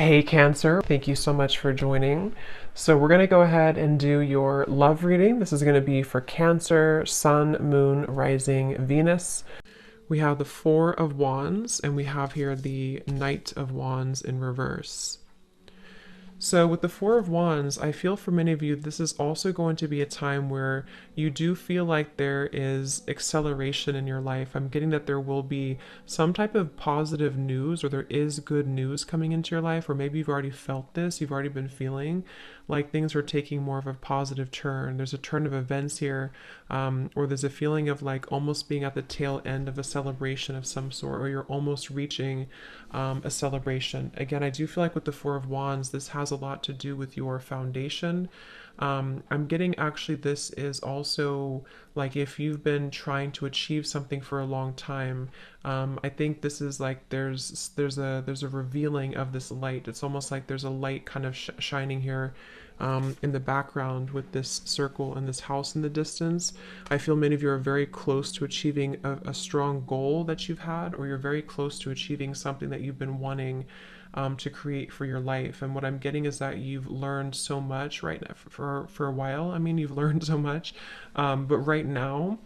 Hey Cancer, thank you so much for joining. So we're going to go ahead and do your love reading. This is going to be for Cancer, Sun, Moon, Rising, Venus. We have the Four of Wands and we have here the Knight of Wands in reverse. So with the Four of Wands, I feel for many of you, this is also going to be a time where you do feel like there is acceleration in your life. I'm getting that there will be some type of positive news, or there is good news coming into your life, or maybe you've already felt this, you've already been feeling like things are taking more of a positive turn. There's a turn of events here, or there's a feeling of like almost being at the tail end of a celebration of some sort, or you're almost reaching a celebration. Again, I do feel like with the Four of Wands, this has a lot to do with your foundation. I'm getting actually this is also like if you've been trying to achieve something for a long time. I think this is like there's a revealing of this light. It's almost like there's a light kind of shining here in the background with this circle and this house in the distance. I feel many of you are very close to achieving a strong goal that you've had, or you're very close to achieving something that you've been wanting to create for your life. And what I'm getting is that you've learned so much right now for a while. I mean, you've learned so much, but right now,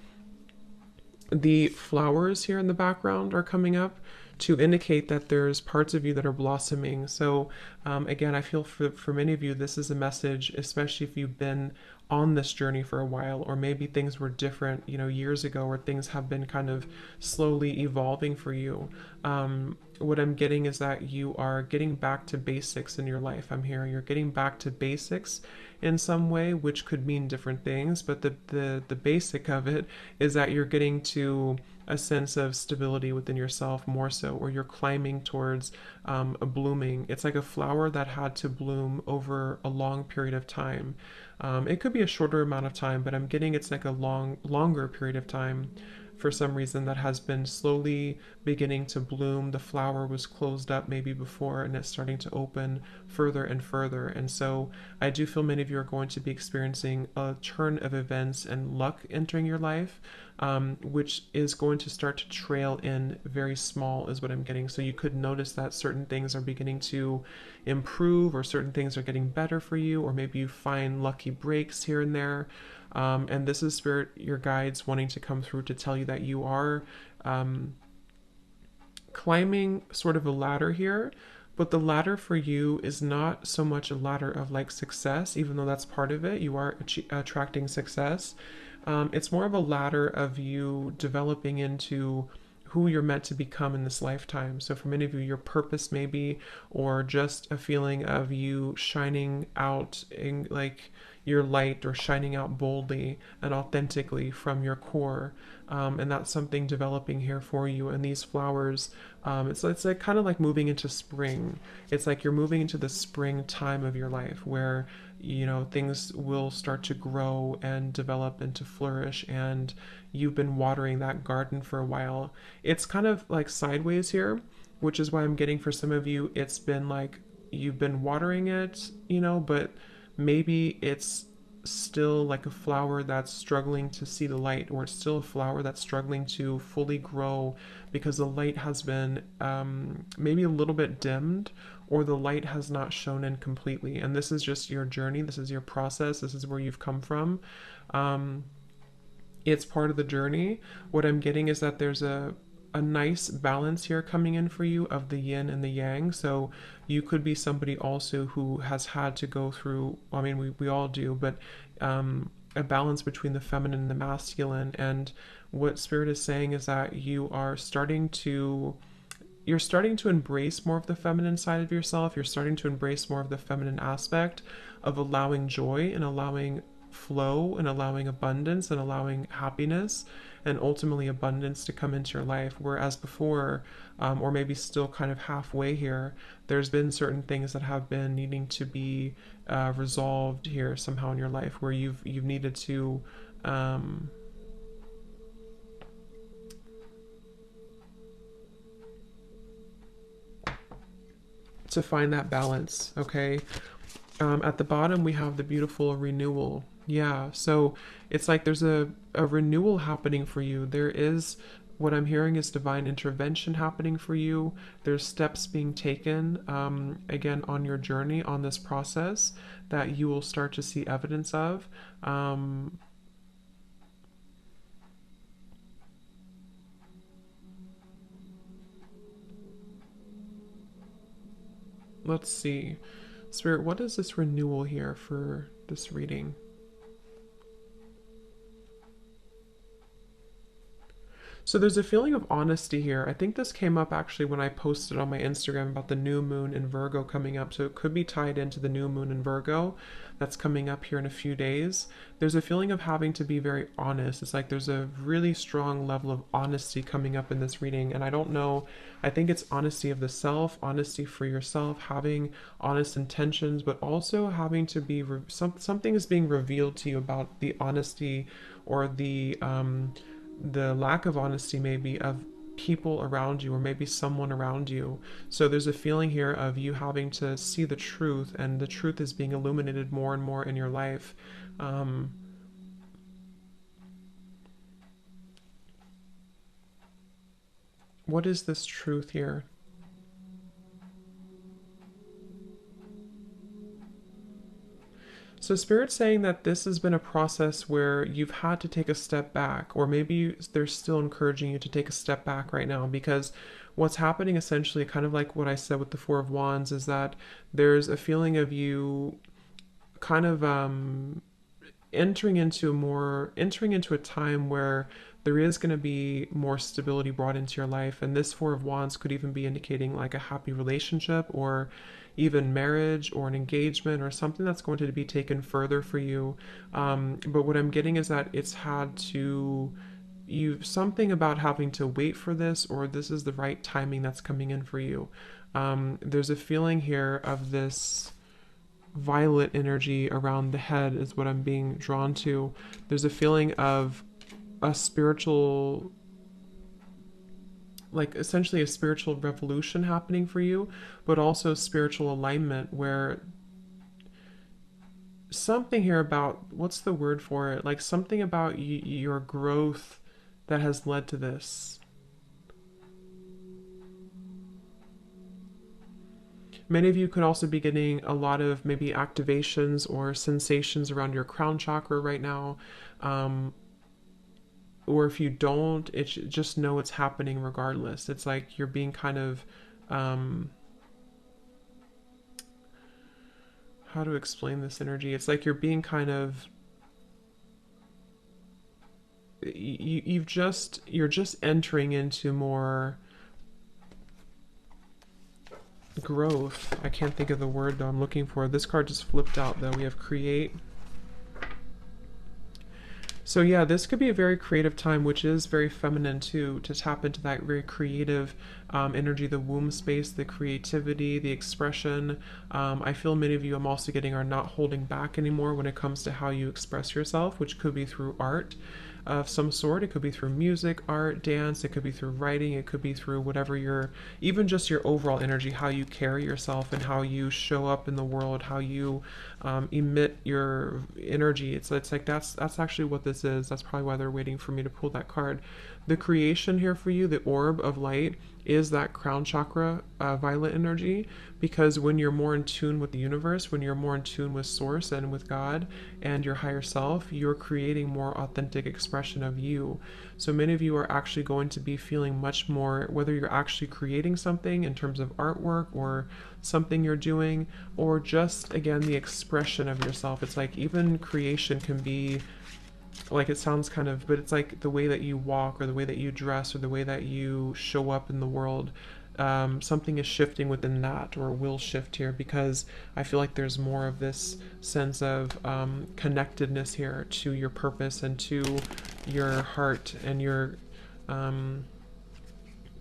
the flowers here in the background are coming up to indicate that there's parts of you that are blossoming. So again, I feel for many of you, this is a message, especially if you've been on this journey for a while, or maybe things were different, years ago, or things have been kind of slowly evolving for you. What I'm getting is that you are getting back to basics in your life. I'm hearing you're getting back to basics in some way, which could mean different things, but the basic of it is that you're getting to a sense of stability within yourself more so, or you're climbing towards a blooming. It's like a flower that had to bloom over a long period of time. It could be a shorter amount of time, but I'm getting it's like a longer period of time for some reason that has been slowly beginning to bloom. The flower was closed up maybe before and it's starting to open further and further. And so I do feel many of you are going to be experiencing a turn of events and luck entering your life, which is going to start to trail in very small, is what I'm getting. So you could notice that certain things are beginning to improve, or certain things are getting better for you, or maybe you find lucky breaks here and there. And this is Spirit, your guides wanting to come through to tell you that you are climbing sort of a ladder here, but the ladder for you is not so much a ladder of like success, even though that's part of it. You are attracting success. It's more of a ladder of you developing into who you're meant to become in this lifetime. So for many of you, your purpose maybe, or just a feeling of you shining out in like your light, or shining out boldly and authentically from your core. And that's something developing here for you. And these flowers, it's like kind of like moving into spring. It's like you're moving into the spring time of your life where things will start to grow and develop and to flourish, and you've been watering that garden for a while. It's kind of like sideways here, which is why I'm getting for some of you, it's been like you've been watering it, but maybe it's still like a flower that's struggling to see the light, or it's still a flower that's struggling to fully grow because the light has been maybe a little bit dimmed, or the light has not shone in completely. And this is just your journey, this is your process, this is where you've come from. It's part of the journey. What I'm getting is that there's a nice balance here coming in for you of the yin and the yang. So you could be somebody also who has had to go through, I mean, we all do, but a balance between the feminine and the masculine. And what Spirit is saying is that you're starting to embrace more of the feminine side of yourself. You're starting to embrace more of the feminine aspect of allowing joy and allowing flow and allowing abundance and allowing happiness and ultimately abundance to come into your life. Whereas before, or maybe still kind of halfway here, there's been certain things that have been needing to be resolved here somehow in your life, where you've needed to find that balance. Okay. At the bottom we have the beautiful renewal. Yeah, so it's like there's a renewal happening for you. There is What I'm hearing is divine intervention happening for you. There's steps being taken, again, on your journey, on this process, that you will start to see evidence of. Let's see. Spirit, what is this renewal here for this reading? So there's a feeling of honesty here. I think this came up actually when I posted on my Instagram about the new moon in Virgo coming up. So it could be tied into the new moon in Virgo that's coming up here in a few days. There's a feeling of having to be very honest. It's like there's a really strong level of honesty coming up in this reading. And I don't know, I think it's honesty of the self, honesty for yourself, having honest intentions, but also having to be, something is being revealed to you about the honesty or the lack of honesty maybe of people around you, or maybe someone around you. So there's a feeling here of you having to see the truth, and the truth is being illuminated more and more in your life. What is this truth here? So Spirit's saying that this has been a process where you've had to take a step back, or maybe they're still encouraging you to take a step back right now, because what's happening essentially, kind of like what I said with the Four of Wands, is that there's a feeling of you kind of entering into a time where there is going to be more stability brought into your life. And this Four of Wands could even be indicating like a happy relationship, or even marriage, or an engagement, or something that's going to be taken further for you. But what I'm getting is that it's had to, you, something about having to wait for this, or this is the right timing that's coming in for you. There's a feeling here of this violet energy around the head is what I'm being drawn to. There's a feeling of a spiritual, like essentially a spiritual revolution happening for you, but also spiritual alignment, where something here about, what's the word for it, like something about your growth that has led to this. Many of you could also be getting a lot of maybe activations or sensations around your crown chakra right now. Or if you don't, it's just know it's happening regardless. It's like you're being kind of, how to explain this energy? It's like you're being kind of, you're just entering into more growth. I can't think of the word though I'm looking for. This card just flipped out though. We have create. So yeah, this could be a very creative time, which is very feminine too, to tap into that very creative energy, the womb space, the creativity, the expression. I feel many of you, I'm also getting, are not holding back anymore when it comes to how you express yourself, which could be through art of some sort. It could be through music, art, dance. It could be through writing. It could be through whatever your, even just your overall energy, how you carry yourself and how you show up in the world, how you emit your energy. It's like that's actually what this is. That's probably why they're waiting for me to pull that card. The creation here for you, the orb of light, is that crown chakra violet energy, because when you're more in tune with the universe, when you're more in tune with source and with God and your higher self, you're creating more authentic expression of you. So many of you are actually going to be feeling much more, whether you're actually creating something in terms of artwork or something you're doing, or just again the expression of yourself. It's like even creation can be, like, it sounds kind of, but it's like the way that you walk, or the way that you dress, or the way that you show up in the world. Something is shifting within that, or will shift here, because I feel like there's more of this sense of connectedness here to your purpose and to your heart and your and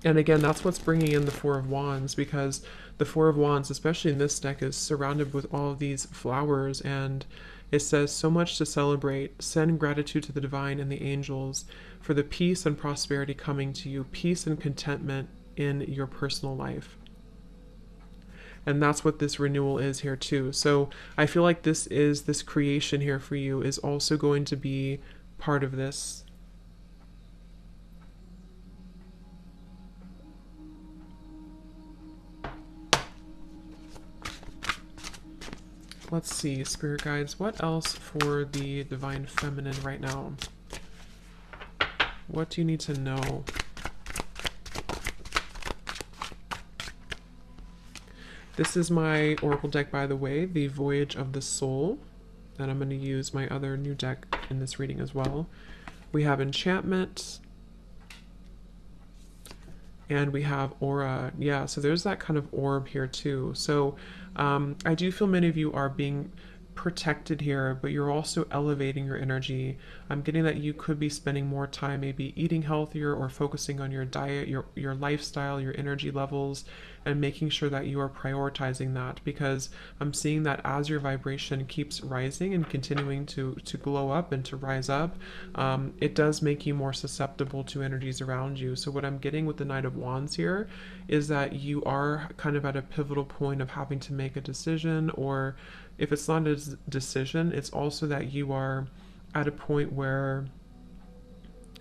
again, that's what's bringing in the Four of Wands, because the Four of Wands, especially in this deck, is surrounded with all of these flowers, and it says, so much to celebrate. Send gratitude to the divine and the angels for the peace and prosperity coming to you, peace and contentment in your personal life. And that's what this renewal is here too. So I feel like this creation here for you is also going to be part of this. Let's see, Spirit Guides, what else for the Divine Feminine right now? What do you need to know? This is my Oracle deck, by the way, the Voyage of the Soul. And I'm going to use my other new deck in this reading as well. We have Enchantment. And we have Aura. Yeah, so there's that kind of orb here too. So I do feel many of you are being protected here, but you're also elevating your energy. I'm getting that you could be spending more time maybe eating healthier or focusing on your diet, your lifestyle, your energy levels, and making sure that you are prioritizing that, because I'm seeing that as your vibration keeps rising and continuing to glow up and to rise up, it does make you more susceptible to energies around you. So what I'm getting with the Knight of Wands here is that you are kind of at a pivotal point of having to make a decision, or if it's not a decision, it's also that you are at a point where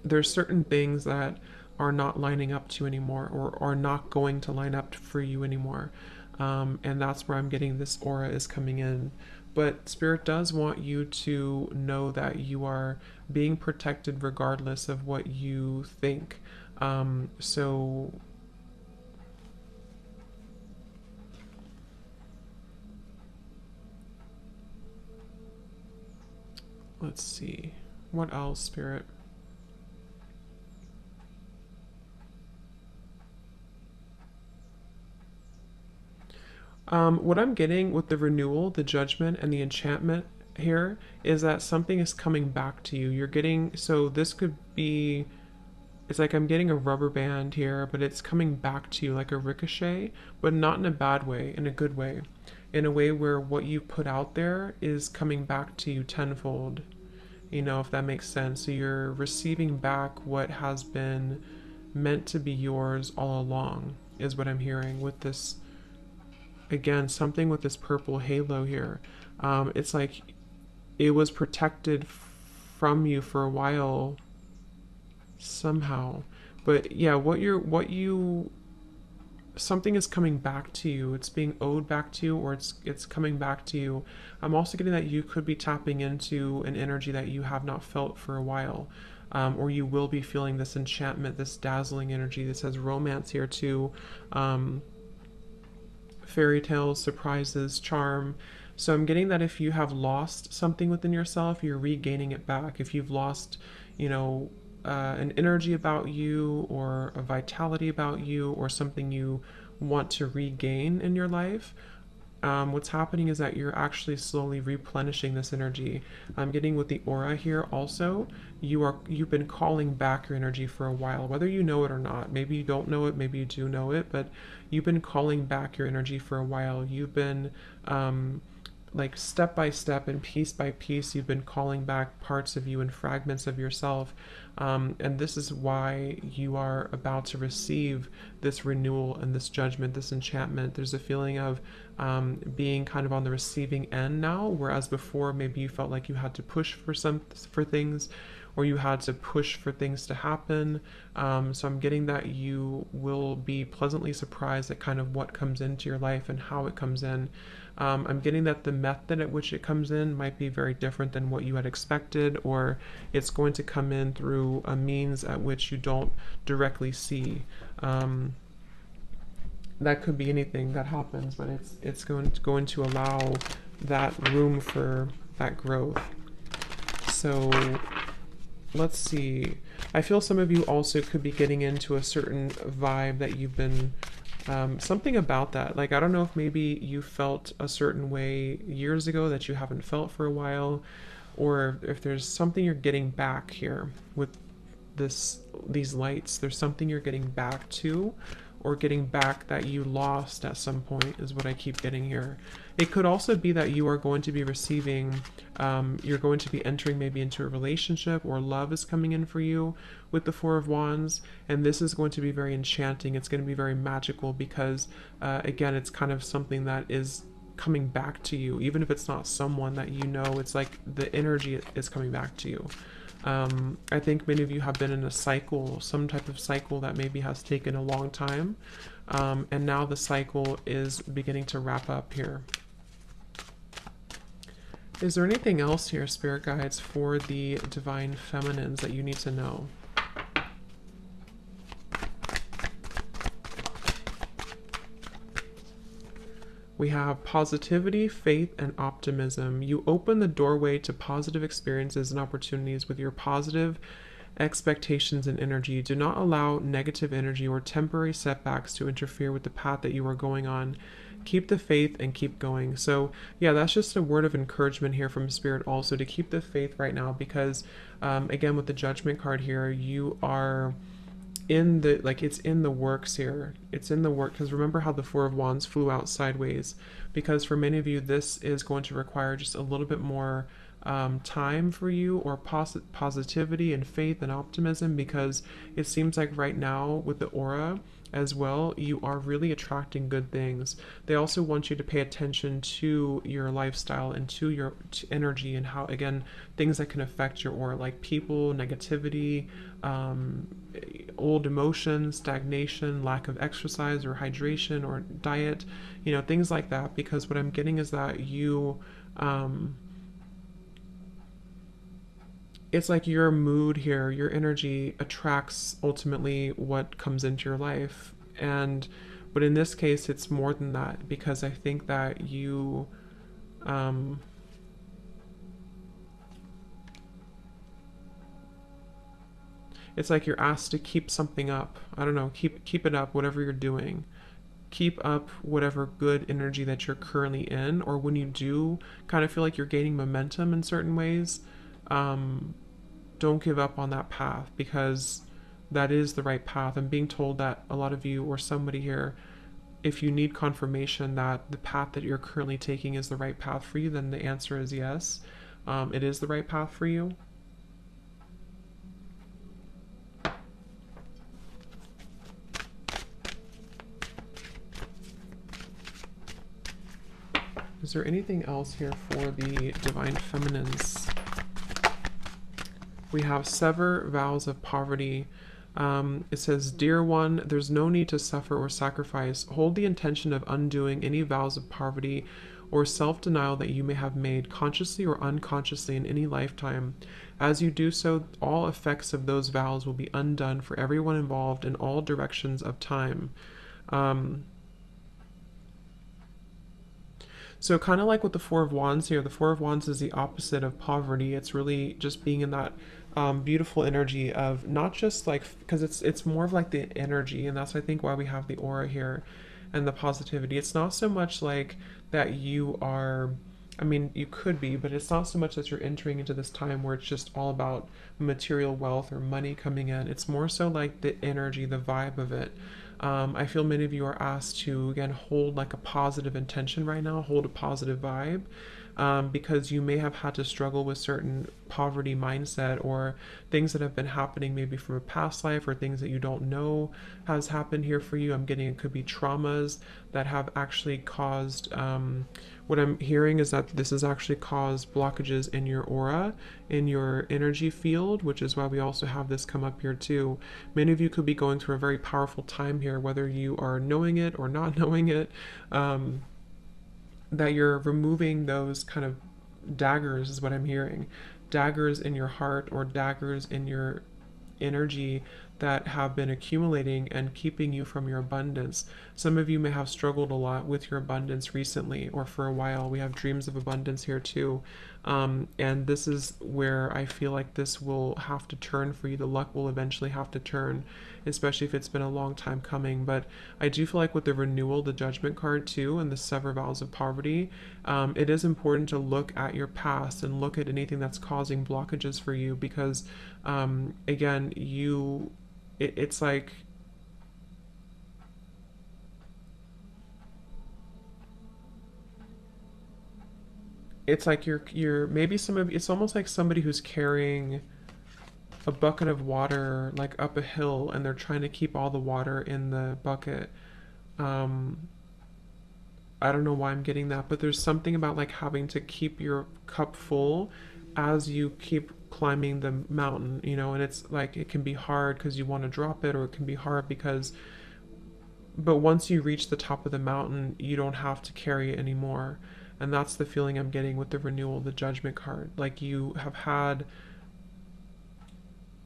there's certain things that are not lining up to you anymore, or are not going to line up for you anymore. And that's where I'm getting this aura is coming in. But Spirit does want you to know that you are being protected regardless of what you think. So let's see. What else, Spirit? What I'm getting with the renewal, the judgment, and the enchantment here is that something is coming back to you. You're getting, so this could be, it's like I'm getting a rubber band here, but it's coming back to you like a ricochet, but not in a bad way, in a good way. In a way where what you put out there is coming back to you tenfold. You know, if that makes sense. So you're receiving back what has been meant to be yours all along, is what I'm hearing with this. Again, something with this purple halo here. It's like it was protected from you for a while somehow. But yeah, something is coming back to you. It's being owed back to you, or it's coming back to you. I'm also getting that you could be tapping into an energy that you have not felt for a while. Or you will be feeling this enchantment, this dazzling energy. This has romance here too. Fairy tales, surprises, charm. So I'm getting that if you have lost something within yourself, you're regaining it back. If you've lost, you know, an energy about you, or a vitality about you, or something you want to regain in your life, what's happening is that you're actually slowly replenishing this energy. I'm getting with the aura here also, you've been calling back your energy for a while, whether you know it or not. Maybe you don't know it, maybe you do know it, but you've been calling back your energy for a while. You've been like step by step and piece by piece, you've been calling back parts of you and fragments of yourself. And this is why you are about to receive this renewal and this judgment, this enchantment. There's a feeling of being kind of on the receiving end now, whereas before maybe you felt like you had to push for things, or you had to push for things to happen. So I'm getting that you will be pleasantly surprised at kind of what comes into your life and how it comes in. I'm getting that the method at which it comes in might be very different than what you had expected, or it's going to come in through a means at which you don't directly see. That could be anything that happens, but it's going to allow that room for that growth. So let's see. I feel some of you also could be getting into a certain vibe that you've been something about that. Like, I don't know if maybe you felt a certain way years ago that you haven't felt for a while, or if there's something you're getting back here with these lights. There's something you're getting back to, or getting back that you lost at some point, is what I keep getting here. It could also be that you are going to be receiving, you're going to be entering maybe into a relationship, or love is coming in for you with the Four of Wands, and this is going to be very enchanting. It's going to be very magical, because again, it's kind of something that is coming back to you. Even if it's not someone that you know, it's like the energy is coming back to you. I think many of you have been in a cycle, some type of cycle that maybe has taken a long time, and now the cycle is beginning to wrap up here. Is there anything else here, spirit guides, for the divine feminines that you need to know? We have positivity, faith, and optimism. You open the doorway to positive experiences and opportunities with your positive expectations and energy. Do not allow negative energy or temporary setbacks to interfere with the path that you are going on. Keep the faith and keep going. So yeah, that's just a word of encouragement here from Spirit also to keep the faith right now, because again, with the Judgment card here, you are in the, like, it's in the works here. It's in the work, because remember how the Four of Wands flew out sideways, because for many of you this is going to require just a little bit more time for you, or positivity and faith and optimism, because it seems like right now with the aura as well, you are really attracting good things. They also want you to pay attention to your lifestyle and to your energy, and how, again, things that can affect your aura, like people, negativity, old emotions, stagnation, lack of exercise or hydration or diet, things like that. Because what I'm getting is that you, it's like your mood here, your energy attracts ultimately what comes into your life. But in this case, it's more than that, because I think that you, it's like you're asked to keep something up. I don't know, keep it up, whatever you're doing. Keep up whatever good energy that you're currently in, or when you do kind of feel like you're gaining momentum in certain ways, don't give up on that path, because that is the right path. I'm being told that a lot of you, or somebody here, if you need confirmation that the path that you're currently taking is the right path for you, then the answer is yes. It is the right path for you. Is there anything else here for the divine feminines? We have sever vows of poverty. It says, dear one, there's no need to suffer or sacrifice. Hold the intention of undoing any vows of poverty or self-denial that you may have made, consciously or unconsciously, in any lifetime. As you do so, all effects of those vows will be undone for everyone involved in all directions of time. So kind of like with the Four of Wands here, the Four of Wands is the opposite of poverty. It's really just being in that beautiful energy of not just like, because it's more of like the energy, and that's I think why we have the aura here and the positivity. It's not so much like that you are, I mean, you could be, but it's not so much that you're entering into this time where it's just all about material wealth or money coming in. It's more so like the energy, the vibe of it. I feel many of you are asked to, again, hold like a positive intention right now, hold a positive vibe, because you may have had to struggle with certain poverty mindset, or things that have been happening maybe from a past life, or things that you don't know has happened here for you. I'm getting it could be traumas that have actually caused, what I'm hearing is that this has actually caused blockages in your aura, in your energy field, which is why we also have this come up here too. Many of you could be going through a very powerful time here, whether you are knowing it or not knowing it, that you're removing those kind of daggers, is what I'm hearing. Daggers in your heart, or daggers in your energy that have been accumulating and keeping you from your abundance. Some of you may have struggled a lot with your abundance recently, or for a while. We have dreams of abundance here too. And this is where I feel like this will have to turn for you. The luck will eventually have to turn, especially if it's been a long time coming. But I do feel like with the renewal, the Judgment card too, and the sever vows of poverty, it is important to look at your past and look at anything that's causing blockages for you, because again, it's like, you're maybe it's almost like somebody who's carrying a bucket of water like up a hill, and they're trying to keep all the water in the bucket. um I don't know why I'm getting that, but there's something about like having to keep your cup full as you keep climbing the mountain, and it's like it can be hard because you want to drop it, or it can be hard because, but once you reach the top of the mountain, you don't have to carry it anymore. And that's the feeling I'm getting with the renewal, the Judgment card. Like you have had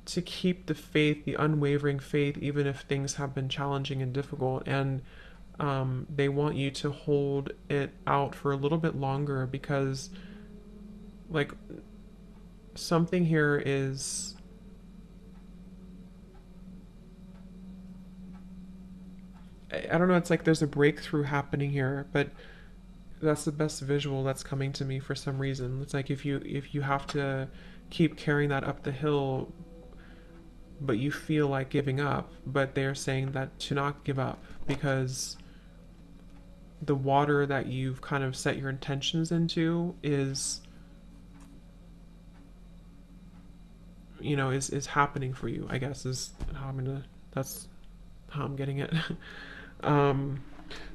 to keep the faith, the unwavering faith, even if things have been challenging and difficult. And they want you to hold it out for a little bit longer because, like, something here is. I don't know, it's like there's a breakthrough happening here, but that's the best visual that's coming to me for some reason. It's like if you have to keep carrying that up the hill, but you feel like giving up, but they're saying that to not give up because the water that you've kind of set your intentions into is, is happening for you, I guess, is how that's how I'm getting it. um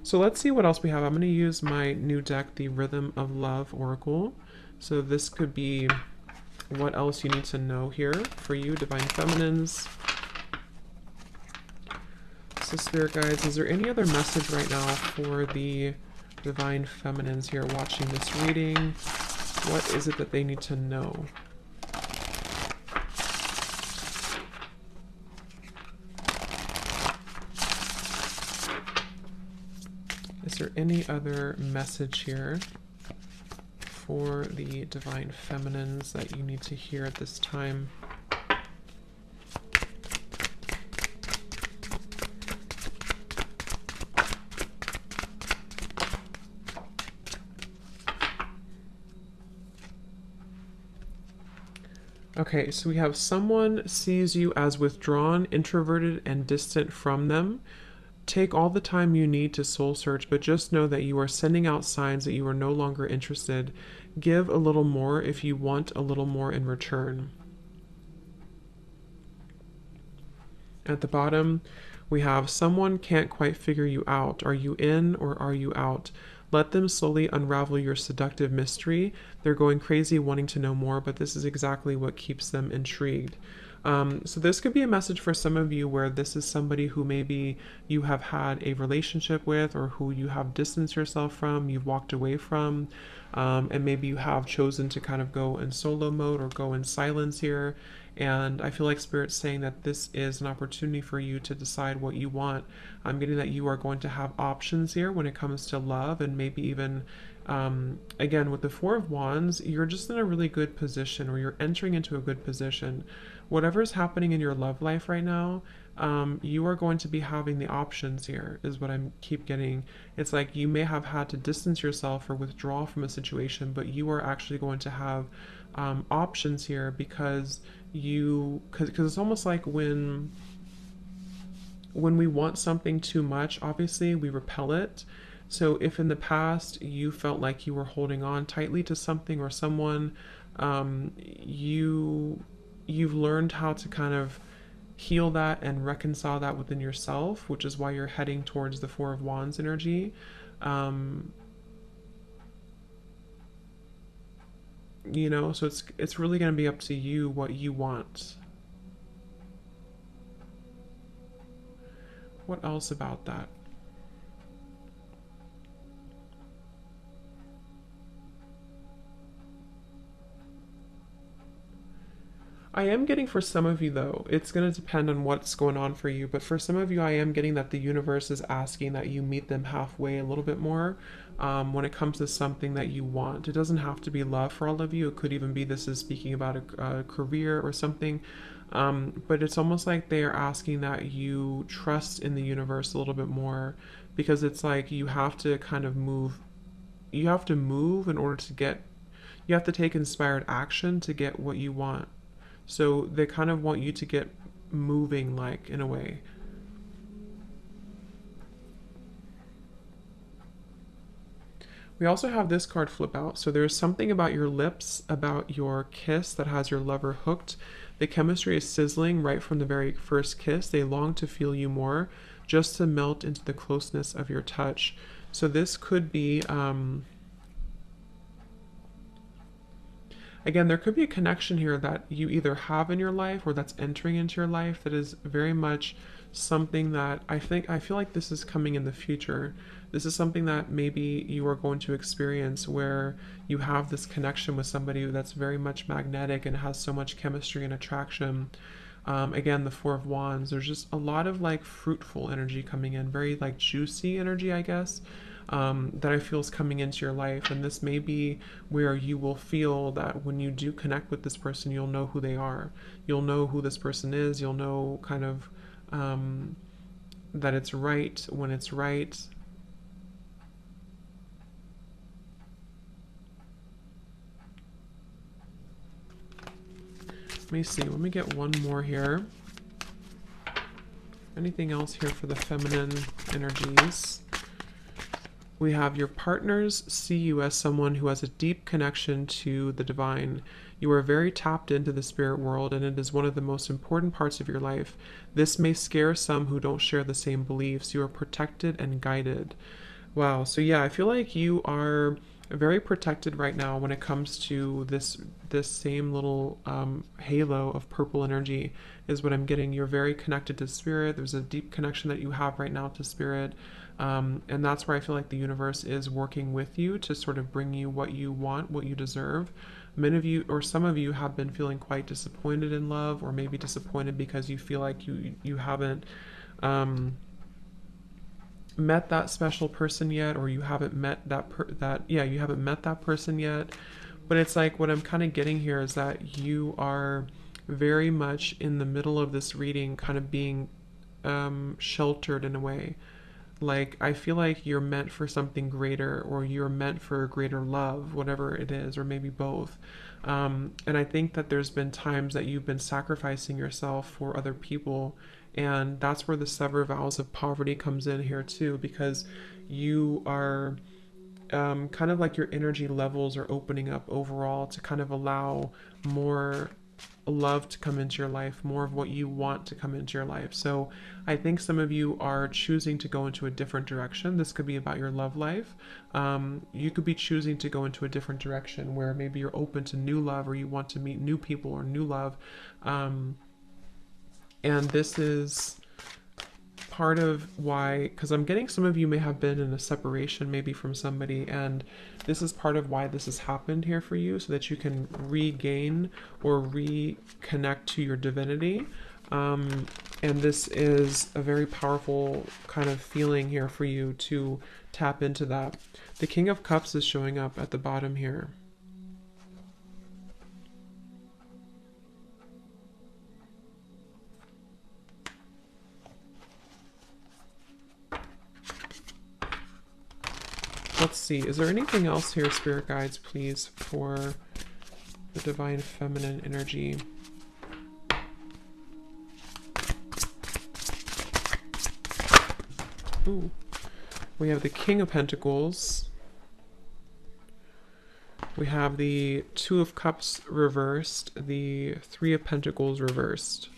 so let's see what else we have. I'm going to use my new deck, the Rhythm of Love Oracle. So this could be what else you need to know here for you, Divine Feminines. So Spirit Guides, is there any other message right now for the Divine Feminines here watching this reading? What is it that they need to know? Is there any other message here for the Divine Feminines that you need to hear at this time? Okay, so we have someone sees you as withdrawn, introverted, and distant from them. Take all the time you need to soul search, but just know that you are sending out signs that you are no longer interested. Give a little more if you want a little more in return. At the bottom, we have someone can't quite figure you out. Are you in or are you out? Let them slowly unravel your seductive mystery. They're going crazy wanting to know more, but this is exactly what keeps them intrigued. So this could be a message for some of you where this is somebody who maybe you have had a relationship with or who you have distanced yourself from, you've walked away from, and maybe you have chosen to kind of go in solo mode or go in silence here. And I feel like Spirit's saying that this is an opportunity for you to decide what you want. I'm getting that you are going to have options here when it comes to love, and maybe even again with the Four of Wands, you're just in a really good position, or you're entering into a good position. Whatever's happening in your love life right now, you are going to be having the options here, is what I keep getting. It's like you may have had to distance yourself or withdraw from a situation, but you are actually going to have options here because it's almost like when we want something too much, obviously we repel it. So if in the past you felt like you were holding on tightly to something or someone, you've learned how to kind of heal that and reconcile that within yourself, which is why you're heading towards the Four of Wands energy. So it's really going to be up to you what you want. What else about that? I am getting for some of you, though, it's going to depend on what's going on for you, but for some of you, I am getting that the universe is asking that you meet them halfway a little bit more when it comes to something that you want. It doesn't have to be love for all of you. It could even be this is speaking about a career or something, but it's almost like they are asking that you trust in the universe a little bit more, because it's like you have to kind of move. You have to move in order to get, you have to take inspired action to get what you want. So they kind of want you to get moving, like, in a way. We also have this card flip out. So there's something about your lips, about your kiss that has your lover hooked. The chemistry is sizzling right from the very first kiss. They long to feel you more, just to melt into the closeness of your touch. So this could be... Again, there could be a connection here that you either have in your life or that's entering into your life that is very much something that I feel like this is coming in the future. This is something that maybe you are going to experience where you have this connection with somebody that's very much magnetic and has so much chemistry and attraction. Again, the Four of Wands, there's just a lot of like fruitful energy coming in, very like juicy energy, I guess, that I feel is coming into your life. And this may be where you will feel that when you do connect with this person, you'll know who they are. You'll know who this person is. You'll know kind of that it's right when it's right. Let me see. Let me get one more here. Anything else here for the feminine energies? We have your partners see you as someone who has a deep connection to the divine. You are very tapped into the spirit world, and it is one of the most important parts of your life. This may scare some who don't share the same beliefs. You are protected and guided. Wow. So yeah, I feel like you are very protected right now when it comes to this same little halo of purple energy is what I'm getting. You're very connected to spirit. There's a deep connection that you have right now to spirit. And that's where I feel like the universe is working with you to sort of bring you what you want, what you deserve. Many of you, or some of you, have been feeling quite disappointed in love, or maybe disappointed because you feel like you haven't met that special person yet, or you haven't met you haven't met that person yet. But it's like what I'm kind of getting here is that you are very much in the middle of this reading, kind of being sheltered in a way. Like, I feel like you're meant for something greater, or you're meant for greater love, whatever it is, or maybe both. And I think that there's been times that you've been sacrificing yourself for other people, and that's where the sever vows of poverty comes in here too, because you are kind of like your energy levels are opening up overall to kind of allow more love to come into your life, more of what you want to come into your life. So I think some of you are choosing to go into a different direction. This could be about your love life. You could be choosing to go into a different direction where maybe you're open to new love, or you want to meet new people or new love. And this is part of why, because I'm getting some of you may have been in a separation maybe from somebody, and this is part of why this has happened here for you, so that you can regain or reconnect to your divinity. And this is a very powerful kind of feeling here for you to tap into that. The King of Cups is showing up at the bottom here. Let's see, is there anything else here, Spirit Guides, please, for the Divine Feminine energy? Ooh. We have the King of Pentacles. We have the Two of Cups reversed, the Three of Pentacles reversed.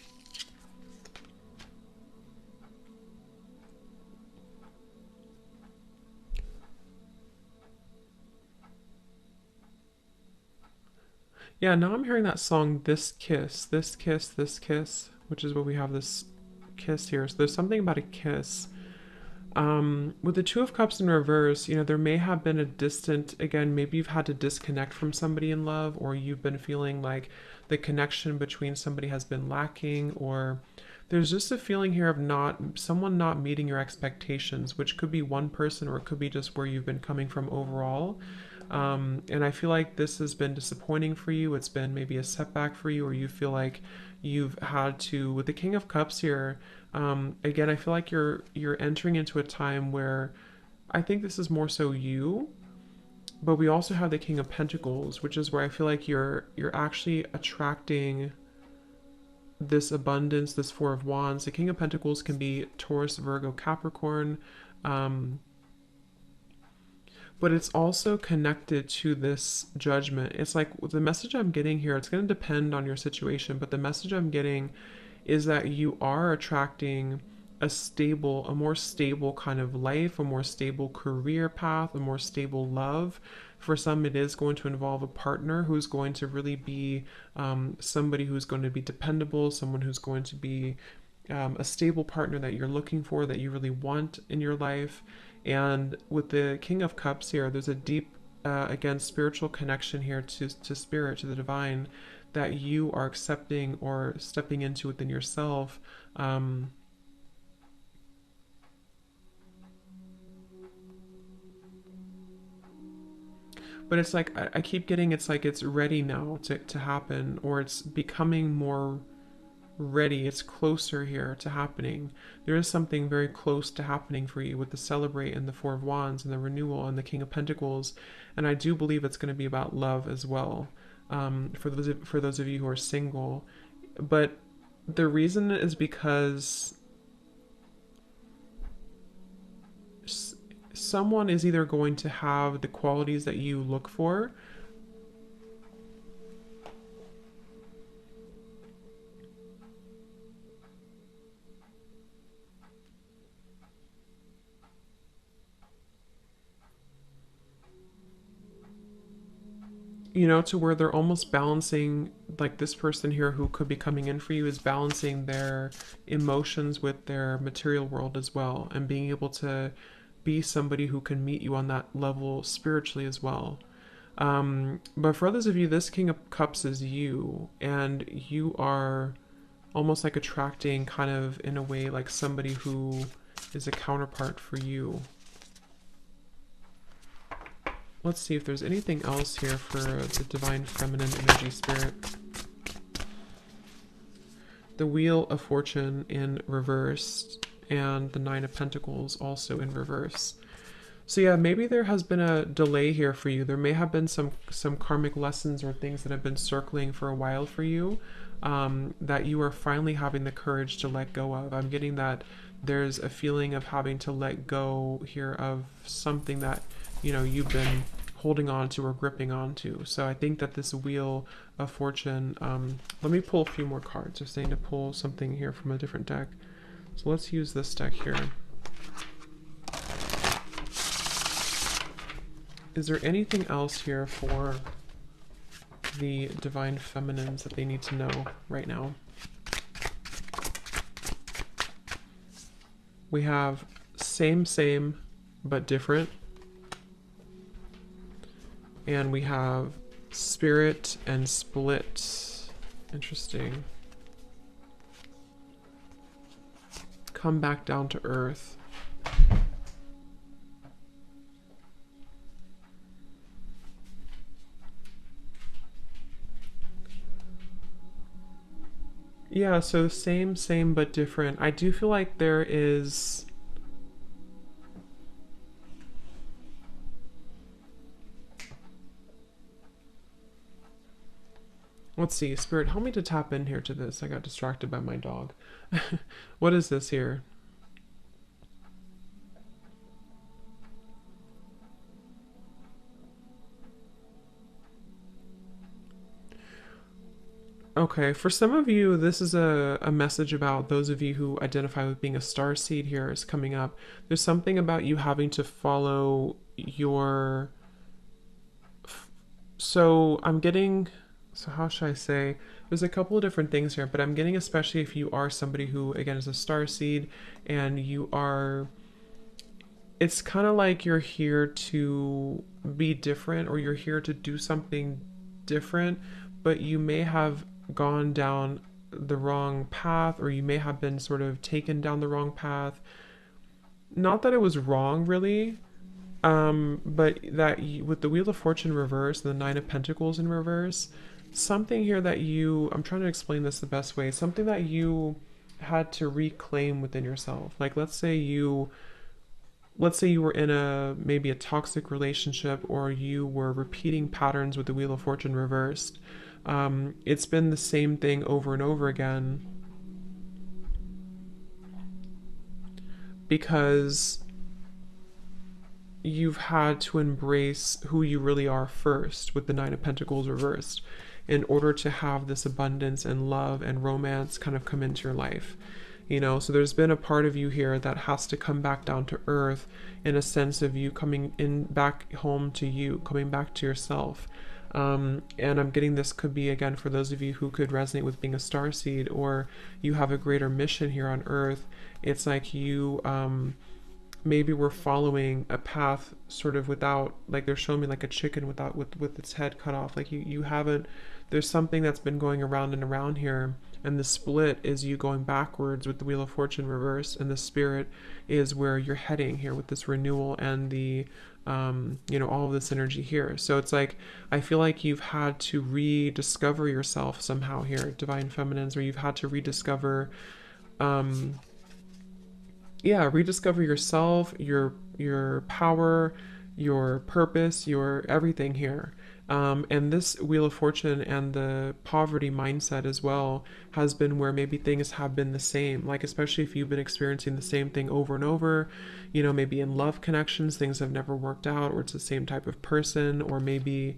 Yeah, now I'm hearing that song, This Kiss, This Kiss, This Kiss, which is what we have this kiss here. So there's something about a kiss. With the Two of Cups in reverse, you know, there may have been a distant, again, maybe you've had to disconnect from somebody in love, or you've been feeling like the connection between somebody has been lacking, or there's just a feeling here of someone not meeting your expectations, which could be one person, or it could be just where you've been coming from overall. And I feel like this has been disappointing for you. It's been maybe a setback for you, or you feel like you've had to, with the King of Cups here, again, I feel like you're entering into a time where I think this is more so you, but we also have the King of Pentacles, which is where I feel like you're actually attracting this abundance, this Four of Wands. The King of Pentacles can be Taurus, Virgo, Capricorn, but it's also connected to this Judgment. It's like the message I'm getting here, it's going to depend on your situation, but the message I'm getting is that you are attracting a more stable kind of life, a more stable career path, a more stable love. For some, it is going to involve a partner who's going to really be somebody who's going to be dependable, someone who's going to be a stable partner that you're looking for, that you really want in your life. And with the King of Cups here, there's a deep, again, spiritual connection here to spirit, to the divine, that you are accepting or stepping into within yourself. But it's like, I keep getting, it's like it's ready now to happen, or it's becoming more ready. It's closer here to happening. There is something very close to happening for you with the Celebrate and the Four of Wands and the Renewal and the King of Pentacles. And I do believe it's going to be about love as well, for those of you who are single. But the reason is because someone is either going to have the qualities that you look for, you know, to where they're almost balancing, like this person here who could be coming in for you is balancing their emotions with their material world as well, and being able to be somebody who can meet you on that level spiritually as well. But for others of you, this King of Cups is you, and you are almost like attracting, kind of in a way, like somebody who is a counterpart for you. Let's see if there's anything else here for the Divine Feminine Energy Spirit. The Wheel of Fortune in reverse, and the Nine of Pentacles also in reverse. So yeah, maybe there has been a delay here for you. There may have been some karmic lessons or things that have been circling for a while for you, that you are finally having the courage to let go of. I'm getting that there's a feeling of having to let go here of something that, you know, you've been holding on to or gripping onto. So I think that this Wheel of Fortune, let me pull a few more cards. They're saying to pull something here from a different deck. So let's use this deck here. Is there anything else here for the Divine Feminines that they need to know right now? We have same, but different. And we have Spirit and Split. Interesting. Come back down to earth. Yeah, so same, but different. I do feel like there is... Let's see, Spirit, help me to tap in here to this. I got distracted by my dog. What is this here? Okay, for some of you, this is a message about those of you who identify with being a star seed here is coming up. There's something about you having to follow your... So I'm getting... So how should I say? There's a couple of different things here, but I'm getting, especially if you are somebody who, again, is a star seed and you are... It's kind of like you're here to be different, or you're here to do something different, but you may have gone down the wrong path, or you may have been sort of taken down the wrong path. Not that it was wrong, really, but that with the Wheel of Fortune reverse and the Nine of Pentacles in reverse, something here that you, I'm trying to explain this the best way, something that you had to reclaim within yourself. Like, let's say you were in maybe a toxic relationship, or you were repeating patterns with the Wheel of Fortune reversed. It's been the same thing over and over again because you've had to embrace who you really are first with the Nine of Pentacles reversed, in order to have this abundance and love and romance kind of come into your life. You know, so there's been a part of you here that has to come back down to earth, in a sense of you coming in back home to you, coming back to yourself. And I'm getting this could be, again, for those of you who could resonate with being a starseed, or you have a greater mission here on earth. It's like you maybe were following a path sort of without, like they're showing me like a chicken without with its head cut off. Like you haven't, there's something that's been going around and around here, and the split is you going backwards with the Wheel of Fortune reversed, and the Spirit is where you're heading here with this renewal and the all of this energy here. So it's like, I feel like you've had to rediscover yourself somehow here, Divine Feminines, where you've had to rediscover, rediscover yourself, your power, your purpose, your everything here. And this Wheel of Fortune and the poverty mindset as well has been where maybe things have been the same. Like, especially if you've been experiencing the same thing over and over, maybe in love connections, things have never worked out, or it's the same type of person, or maybe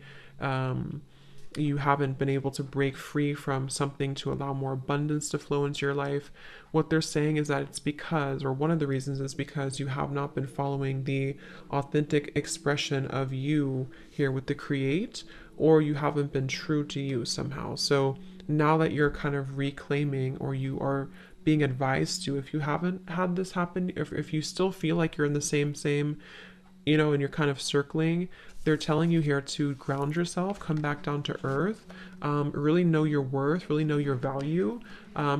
you haven't been able to break free from something to allow more abundance to flow into your life. What they're saying is that it's because, or one of the reasons is because you have not been following the authentic expression of you here with the create, or you haven't been true to you somehow. So now that you're kind of reclaiming, or you are being advised to, if you haven't had this happen, if you still feel like you're in the same, and you're kind of circling, they're telling you here to ground yourself, come back down to earth, really know your worth, really know your value,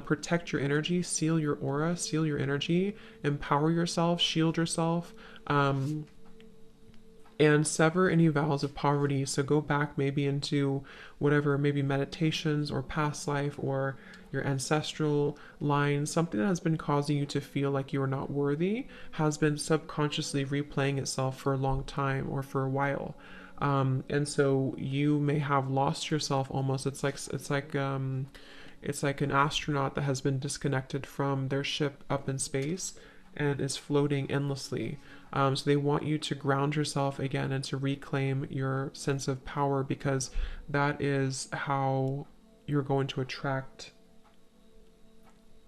protect your energy, seal your aura, seal your energy, empower yourself, shield yourself, and sever any vows of poverty. So go back maybe into whatever, maybe meditations or past life or your ancestral line, something that has been causing you to feel like you are not worthy, has been subconsciously replaying itself for a long time or for a while. And so you may have lost yourself almost. It's like an astronaut that has been disconnected from their ship up in space and is floating endlessly. So they want you to ground yourself again and to reclaim your sense of power, because that is how you're going to attract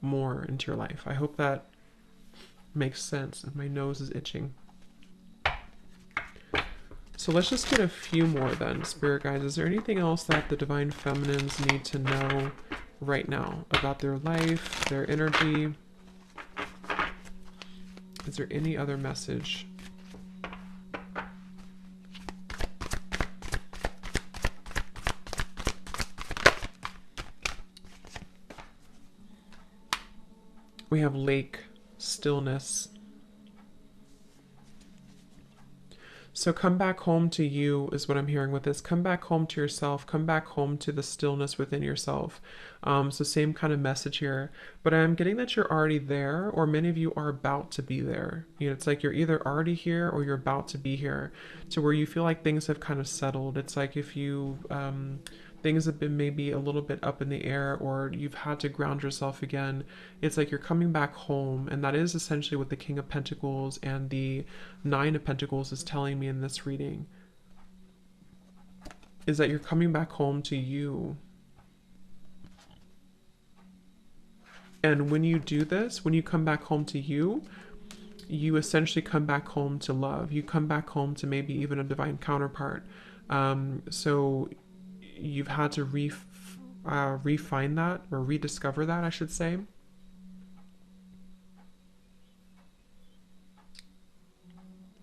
more into your life. I hope that makes sense. My nose is itching. So let's just get a few more then, Spirit guides. Is there anything else that the Divine Feminines need to know right now about their life, their energy? Is there any other message? We have lake, stillness. So come back home to you is what I'm hearing with this. Come back home to yourself. Come back home to the stillness within yourself. So same kind of message here. But I'm getting that you're already there, or many of you are about to be there. It's like you're either already here or you're about to be here, to where you feel like things have kind of settled. It's like if you... things have been maybe a little bit up in the air, or you've had to ground yourself again. It's like you're coming back home, and that is essentially what the King of Pentacles and the Nine of Pentacles is telling me in this reading, is that you're coming back home to you. And when you do this, when you come back home to you, you essentially come back home to love. You come back home to maybe even a divine counterpart. So you've had to refine that, or rediscover that, I should say.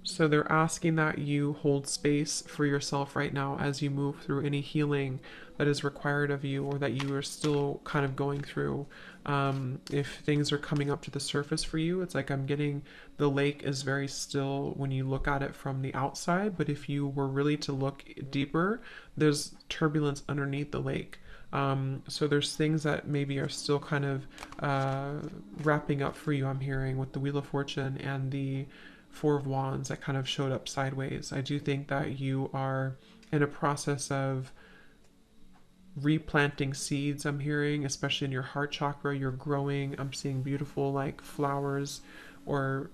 So they're asking that you hold space for yourself right now as you move through any healing that is required of you, or that you are still kind of going through. If things are coming up to the surface for you, it's like I'm getting the lake is very still when you look at it from the outside, but if you were really to look deeper, there's turbulence underneath the lake. So there's things that maybe are still kind of wrapping up for you, I'm hearing, with the Wheel of Fortune and the Four of Wands that kind of showed up sideways. I do think that you are in a process of replanting seeds, I'm hearing, especially in your heart chakra. You're growing. I'm seeing beautiful like flowers or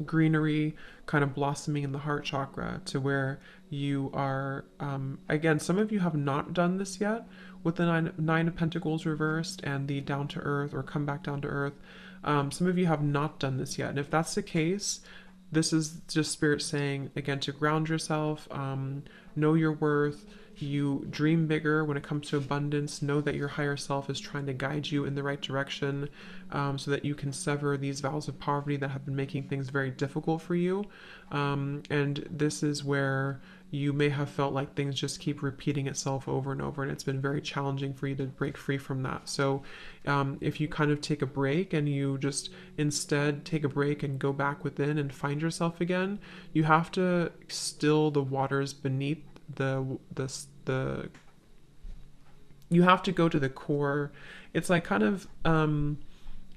greenery kind of blossoming in the heart chakra, to where you are again, some of you have not done this yet with the nine of Pentacles reversed and the down to earth, or come back down to earth. Some of you have not done this yet, and if that's the case, this is just Spirit saying, again, to ground yourself, know your worth. You dream bigger when it comes to abundance. Know that your higher self is trying to guide you in the right direction, so that you can sever these vows of poverty that have been making things very difficult for you. And this is where you may have felt like things just keep repeating itself over and over, and it's been very challenging for you to break free from that. So if you kind of take a break and you just instead take a break and go back within and find yourself again, you have to still the waters beneath the you have to go to the core. It's like kind of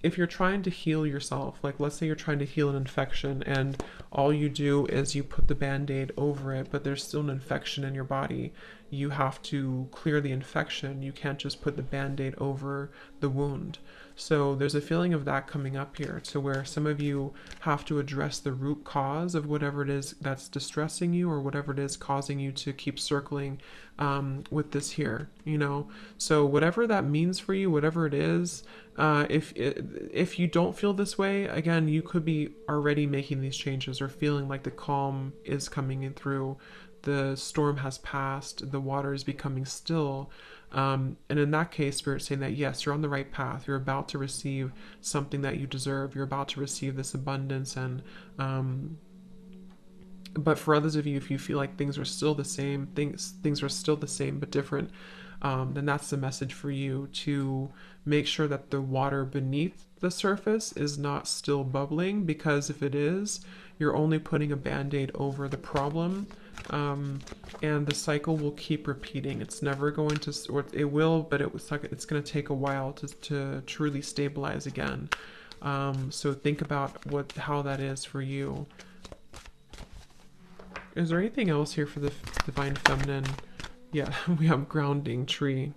if you're trying to heal yourself, like let's say you're trying to heal an infection and all you do is you put the band-aid over it, but there's still an infection in your body. You have to clear the infection. You can't just put the band-aid over the wound. So there's a feeling of that coming up here, to where some of you have to address the root cause of whatever it is that's distressing you, or whatever it is causing you to keep circling with this here, you know. So whatever that means for you, whatever it is, if you don't feel this way, again, you could be already making these changes or feeling like the calm is coming in through, the storm has passed, the water is becoming still. And in that case, Spirit's saying that yes, you're on the right path. You're about to receive something that you deserve. You're about to receive this abundance. And but for others of you, if you feel like things are still the same, things are still the same but different, then that's the message for you, to make sure that the water beneath the surface is not still bubbling, because if it is, you're only putting a band-aid over the problem, and the cycle will keep repeating. It's never going to, or it will, but it's going to take a while to truly stabilize again. So think about how that is for you. Is there anything else here for the Divine Feminine? Yeah, we have grounding tree.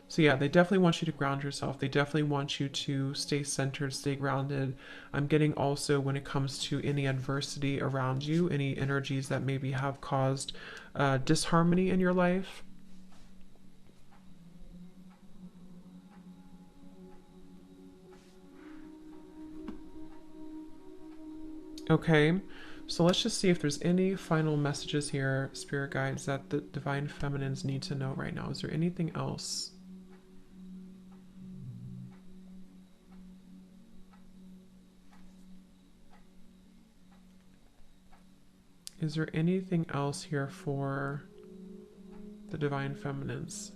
So yeah, they definitely want you to ground yourself. They definitely want you to stay centered, stay grounded. I'm getting also, when it comes to any adversity around you, any energies that maybe have caused disharmony in your life. Okay, so let's just see if there's any final messages here, Spirit Guides, that the Divine Feminines need to know right now. Is there anything else? Is there anything else here for the Divine Feminines?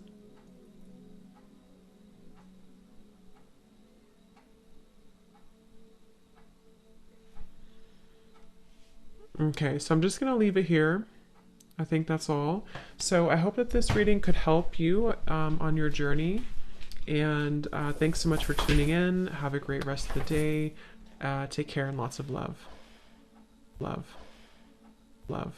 Okay, so I'm just going to leave it here. I think that's all. So I hope that this reading could help you on your journey. And thanks so much for tuning in. Have a great rest of the day. Take care and lots of love. Love. Love.